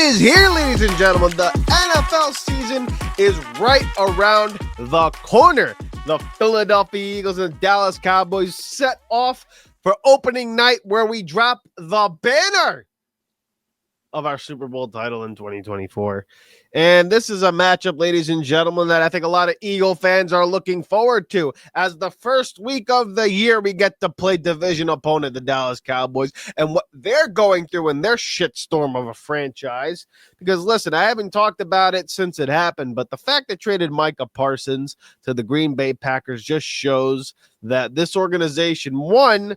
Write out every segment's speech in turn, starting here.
is here, ladies and gentlemen. The NFL season is right around the corner. The Philadelphia Eagles and Dallas Cowboys set off for opening night, where we drop the banner of our Super Bowl title in 2024. And this is a matchup, ladies and gentlemen, that I think a lot of Eagle fans are looking forward to. As the first week of the year, we get to play division opponent, the Dallas Cowboys, and what they're going through in their shitstorm of a franchise. Because, listen, I haven't talked about it since it happened, but the fact they traded Micah Parsons to the Green Bay Packers just shows that this organization, one,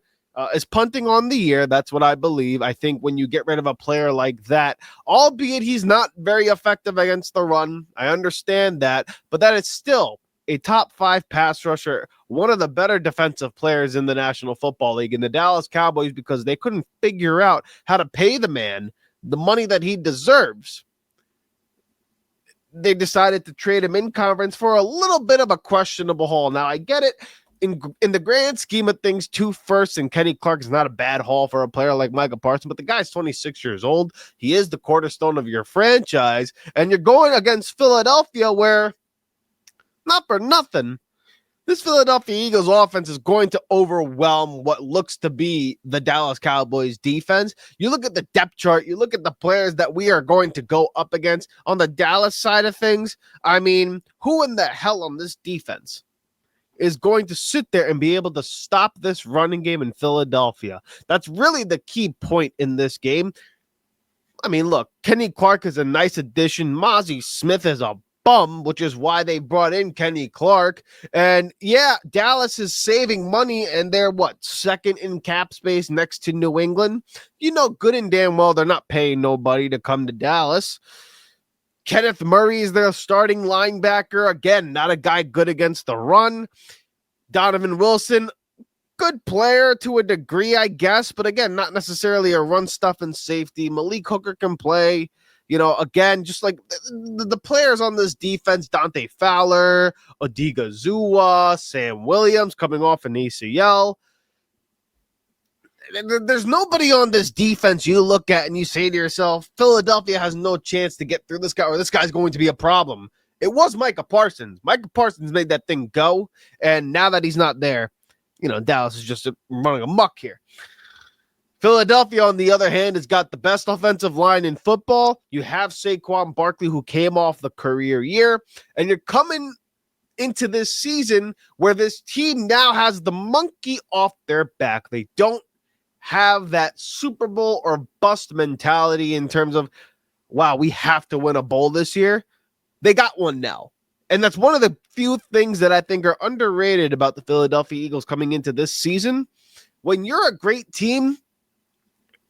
is punting on the year. That's what I believe. I think when you get rid of a player like that, albeit he's not very effective against the run, I understand that, but that is still a top 5 pass rusher, one of the better defensive players in the National Football League. And the Dallas Cowboys, because they couldn't figure out how to pay the man the money that he deserves, they decided to trade him in conference for a little bit of a questionable haul. Now, I get it. In the grand scheme of things, 2 firsts and Kenny Clark is not a bad haul for a player like Micah Parsons, but the guy's 26 years old. He is the cornerstone of your franchise, and you're going against Philadelphia, where, not for nothing, this Philadelphia Eagles offense is going to overwhelm what looks to be the Dallas Cowboys defense. You look at the depth chart, you look at the players that we are going to go up against on the Dallas side of things. I mean, who in the hell on this defense is going to sit there and be able to stop this running game in Philadelphia? That's really the key point in this game. I mean, look, Kenny Clark is a nice addition. Mozzie Smith is a bum, which is why they brought in Kenny Clark. And yeah, Dallas is saving money, and they're second in cap space next to New England. You know good and damn well they're not paying nobody to come to Dallas. Kenneth Murray is their starting linebacker. Again, not a guy good against the run. Donovan Wilson, good player to a degree, I guess, but again, not necessarily a run stuff and safety. Malik Hooker can play. You know, again, just like the players on this defense, Dante Fowler, Odiga Zua, Sam Williams coming off an ACL. There's nobody on this defense you look at and you say to yourself, Philadelphia has no chance to get through this guy, or this guy's going to be a problem. It was Micah Parsons. Micah Parsons made that thing go, and now that he's not there, you know, Dallas is just running amok here. Philadelphia, on the other hand, has got the best offensive line in football. You have Saquon Barkley, who came off the career year, and you're coming into this season where this team now has the monkey off their back. They don't have that Super Bowl or bust mentality in terms of, wow, we have to win a bowl this year. They got one now. And that's one of the few things that I think are underrated about the Philadelphia Eagles coming into this season. When you're a great team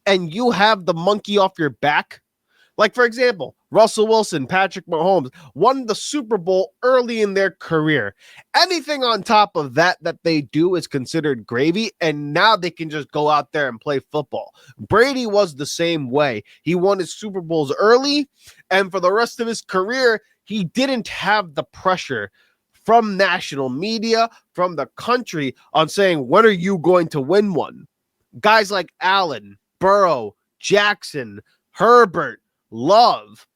and you have the monkey off your back, like, for example, Russell Wilson, Patrick Mahomes won the Super Bowl early in their career. Anything on top of that they do is considered gravy, and now they can just go out there and play football. Brady was the same way. He won his Super Bowls early, and for the rest of his career, he didn't have the pressure from national media, from the country, on saying, when are you going to win one? Guys like Allen, Burrow, Jackson, Herbert, Love,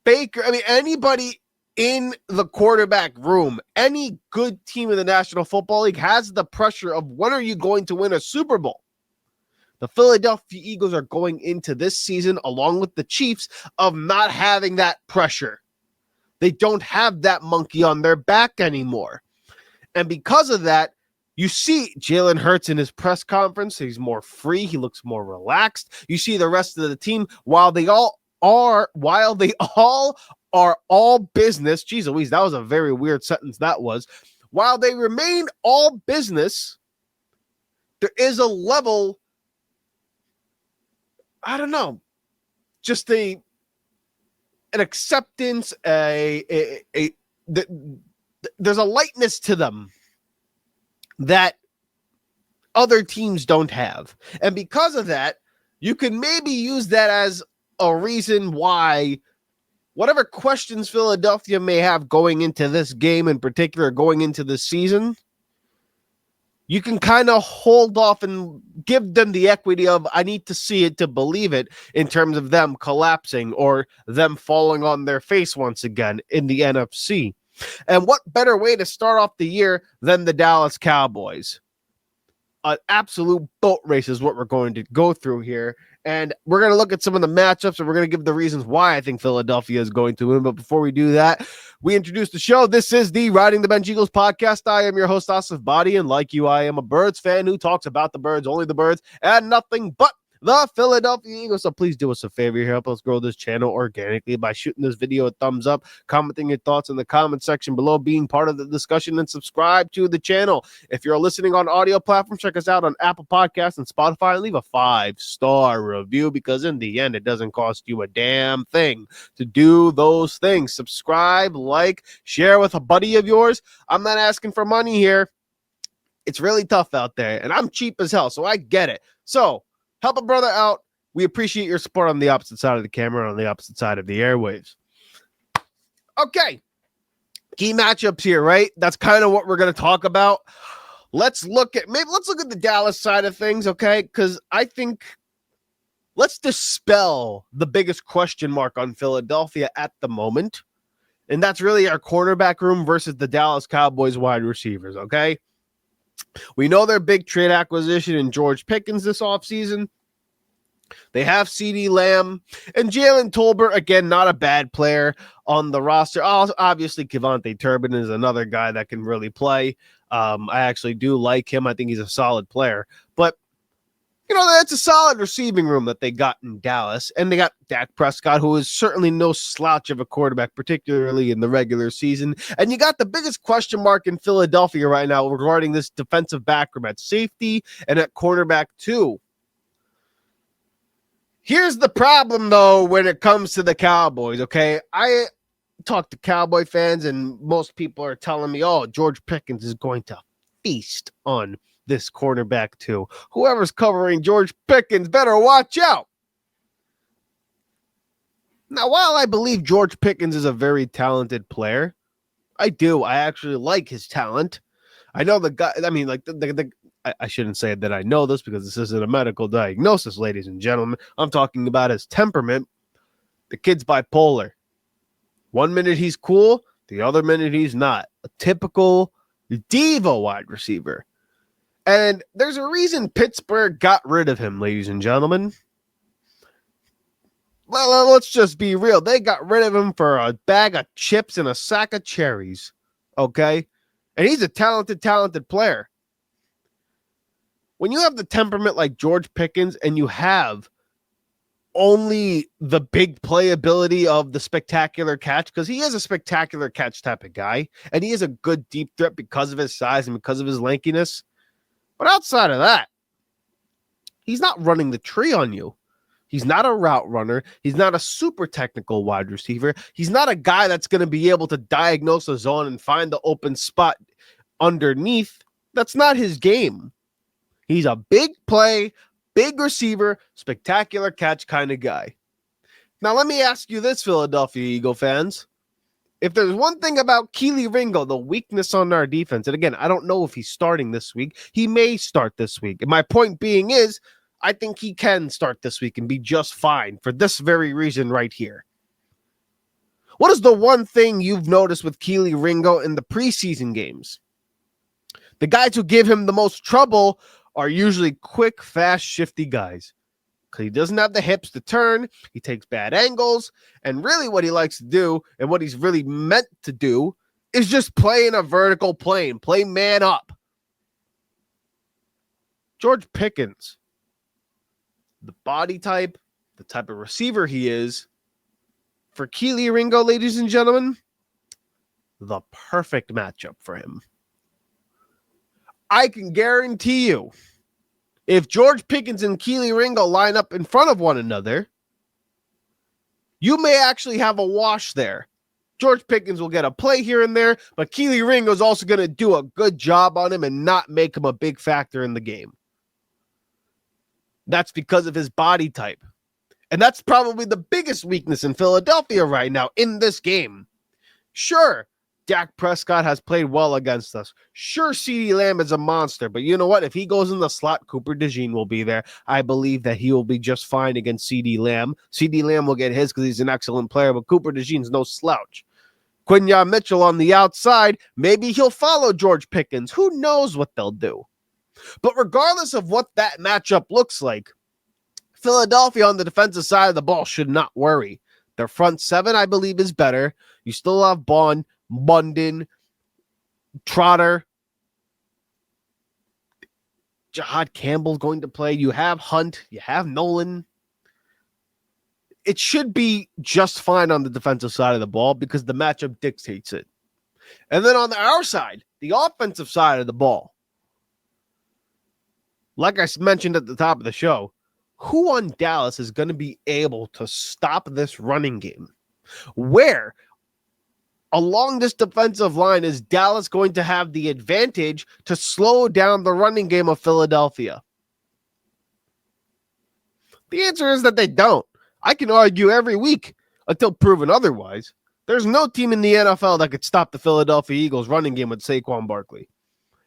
Baker, I mean, anybody in the quarterback room, any good team in the National Football League has the pressure of, when are you going to win a Super Bowl? The Philadelphia Eagles are going into this season, along with the Chiefs, of not having that pressure. They don't have that monkey on their back anymore. And because of that, you see Jalen Hurts in his press conference. He's more free. He looks more relaxed. You see the rest of the team, while they all are all business. Geez Louise, that was a very weird sentence that was. While they remain all business, there is a level, I don't know, just an acceptance, there's a lightness to them that other teams don't have. And because of that, you can maybe use that as a reason why whatever questions Philadelphia may have going into this game, in particular going into the season, you can kind of hold off and give them the equity of, I need to see it to believe it, in terms of them collapsing or them falling on their face once again in the NFC. And what better way to start off the year than the Dallas Cowboys? An absolute boat race is what we're going to go through here. And we're going to look at some of the matchups, and we're going to give the reasons why I think Philadelphia is going to win. But before we do that, we introduce the show. This is the Riding the Bench Eagles podcast. I am your host, Asif Badi, and like you, I am a Birds fan who talks about the Birds, only the Birds, and nothing but the Philadelphia Eagles. So please do us a favor here. Help us grow this channel organically by shooting this video a thumbs up, commenting your thoughts in the comment section below, being part of the discussion, and subscribe to the channel. If you're listening on audio platforms, check us out on Apple Podcasts and Spotify, and leave a 5-star review, because in the end, it doesn't cost you a damn thing to do those things. Subscribe, like, share with a buddy of yours. I'm not asking for money here. It's really tough out there, and I'm cheap as hell, so I get it. So help a brother out. We appreciate your support on the opposite side of the camera, on the opposite side of the airwaves. Okay. Key matchups here, right? That's kind of what we're going to talk about. Let's look at the Dallas side of things, okay? Because I think let's dispel the biggest question mark on Philadelphia at the moment. And that's really our cornerback room versus the Dallas Cowboys wide receivers, okay? We know their big trade acquisition in George Pickens this offseason. They have Ceedee Lamb and Jalen Tolbert, again, not a bad player on the roster. Obviously, Kevontae Turbin is another guy that can really play. I actually do like him. I think he's a solid player. But, you know, that's a solid receiving room that they got in Dallas. And they got Dak Prescott, who is certainly no slouch of a quarterback, particularly in the regular season. And you got the biggest question mark in Philadelphia right now regarding this defensive back room at safety and at cornerback too. Here's the problem, though, when it comes to the Cowboys, okay? I talk to Cowboy fans, and most people are telling me, oh, George Pickens is going to feast on this cornerback too. Whoever's covering George Pickens better watch out. Now, while I believe George Pickens is a very talented player, I actually like his talent. I know the guy, I mean, like, I shouldn't say that I know this because this isn't a medical diagnosis, ladies and gentlemen. I'm talking about his temperament. The kid's bipolar. One minute he's cool, the other minute he's not. A typical diva wide receiver. And there's a reason Pittsburgh got rid of him, ladies and gentlemen. Well, let's just be real. They got rid of him for a bag of chips and a sack of cherries. Okay? And he's a talented player. When you have the temperament like George Pickens and you have only the big playability of the spectacular catch, because he is a spectacular catch type of guy, and he is a good deep threat because of his size and because of his lankiness. But outside of that, he's not running the tree on you. He's not a route runner. He's not a super technical wide receiver. He's not a guy that's going to be able to diagnose a zone and find the open spot underneath. That's not his game. He's a big play, big receiver, spectacular catch kind of guy. Now, let me ask you this, Philadelphia Eagle fans. If there's one thing about Kelee Ringo, the weakness on our defense, and again, I don't know if he's starting this week. He may start this week. And my point being is, I think he can start this week and be just fine for this very reason right here. What is the one thing you've noticed with Kelee Ringo in the preseason games? The guys who give him the most trouble are usually quick, fast, shifty guys. Because he doesn't have the hips to turn, he takes bad angles, and really what he likes to do, and what he's really meant to do, is just play in a vertical plane, play man up. George Pickens, the body type, the type of receiver he is, for Kelee Ringo, ladies and gentlemen, the perfect matchup for him. I can guarantee you, if George Pickens and Kelee Ringo line up in front of one another, you may actually have a wash there. George Pickens will get a play here and there, but Kelee Ringo is also going to do a good job on him and not make him a big factor in the game. That's because of his body type. And that's probably the biggest weakness in Philadelphia right now in this game. Sure, Dak Prescott has played well against us. Sure, Ceedee Lamb is a monster, but you know what? If he goes in the slot, Cooper DeJean will be there. I believe that he will be just fine against Ceedee Lamb. Ceedee Lamb will get his because he's an excellent player, but Cooper DeJean's no slouch. Quinyon Mitchell on the outside, maybe he'll follow George Pickens. Who knows what they'll do? But regardless of what that matchup looks like, Philadelphia on the defensive side of the ball should not worry. Their front seven, I believe, is better. You still have Bond, Munden, Trotter. Jahad Campbell's going to play. You have Hunt. You have Nolan. It should be just fine on the defensive side of the ball because the matchup dictates it. And then on our side, the offensive side of the ball, like I mentioned at the top of the show, who on Dallas is going to be able to stop this running game? Where along this defensive line is Dallas going to have the advantage to slow down the running game of Philadelphia? The answer is that they don't. I can argue every week until proven otherwise. There's no team in the NFL that could stop the Philadelphia Eagles running game with Saquon Barkley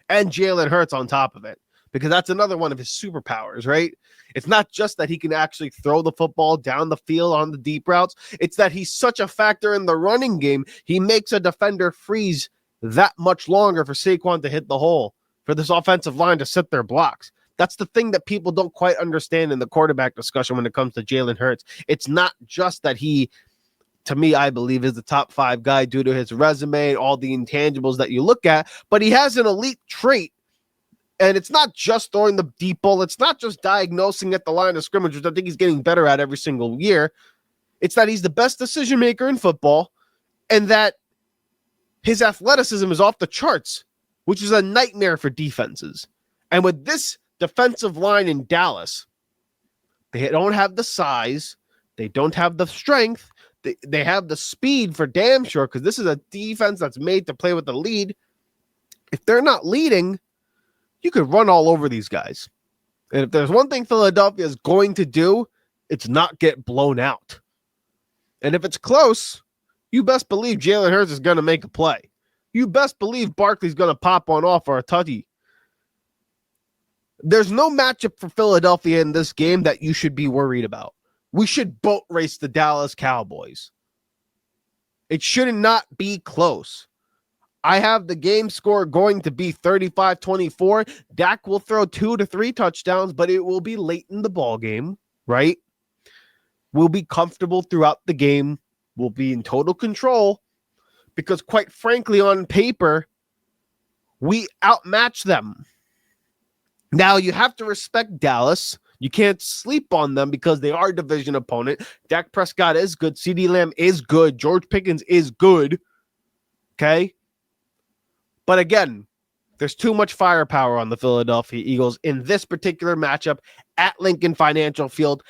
and Jalen Hurts on top of it, because that's another one of his superpowers, right? It's not just that he can actually throw the football down the field on the deep routes. It's that he's such a factor in the running game. He makes a defender freeze that much longer for Saquon to hit the hole, for this offensive line to sit their blocks. That's the thing that people don't quite understand in the quarterback discussion when it comes to Jalen Hurts. It's not just that he, to me, I believe, is the top 5 guy due to his resume and all the intangibles that you look at, but he has an elite trait. And it's not just throwing the deep ball. It's not just diagnosing at the line of scrimmage, which I think he's getting better at every single year. It's that he's the best decision maker in football and that his athleticism is off the charts, which is a nightmare for defenses. And with this defensive line in Dallas, they don't have the size. They don't have the strength. They have the speed for damn sure, because this is a defense that's made to play with the lead. If they're not leading, you could run all over these guys. And if there's one thing Philadelphia is going to do, it's not get blown out. And if it's close, you best believe Jalen Hurts is going to make a play. You best believe Barkley's going to pop one off for a tutty. There's no matchup for Philadelphia in this game that you should be worried about. We should boat race the Dallas Cowboys. It should not be close. I have the game score going to be 35-24. Dak will throw 2 to 3 touchdowns, but it will be late in the ball game, right? We'll be comfortable throughout the game. We'll be in total control because, quite frankly, on paper, we outmatch them. Now, you have to respect Dallas. You can't sleep on them because they are a division opponent. Dak Prescott is good. Ceedee Lamb is good. George Pickens is good. Okay? But again, there's too much firepower on the Philadelphia Eagles in this particular matchup at Lincoln Financial Field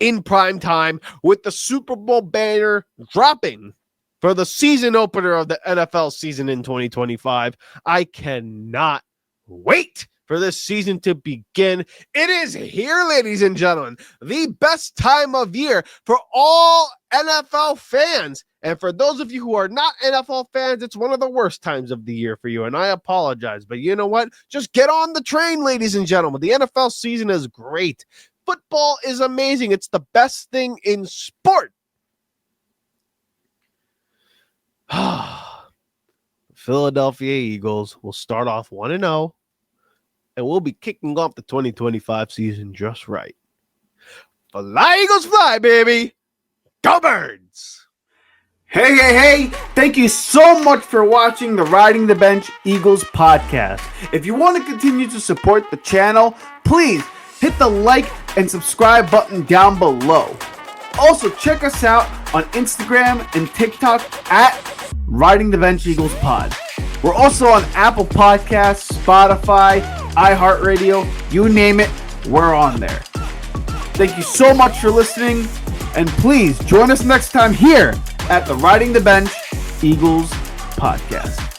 in prime time with the Super Bowl banner dropping for the season opener of the NFL season in 2025. I cannot wait for this season to begin. It is here, ladies and gentlemen, the best time of year for all NFL fans. And for those of you who are not NFL fans, it's one of the worst times of the year for you. And I apologize, but you know what? Just get on the train, ladies and gentlemen. The NFL season is great. Football is amazing. It's the best thing in sport. Philadelphia Eagles will start off 1-0. And we'll be kicking off the 2025 season just right. Fly, Eagles, fly, baby. Go Birds. Hey. Thank you so much for watching the Riding the Bench Eagles podcast. If you want to continue to support the channel, please hit the like and subscribe button down below. Also, check us out on Instagram and TikTok at Riding the Bench Eagles Pod. We're also on Apple Podcasts, Spotify, iHeartRadio, you name it, we're on there. Thank you so much for listening, and please join us next time here at the Riding the Bench Eagles Podcast.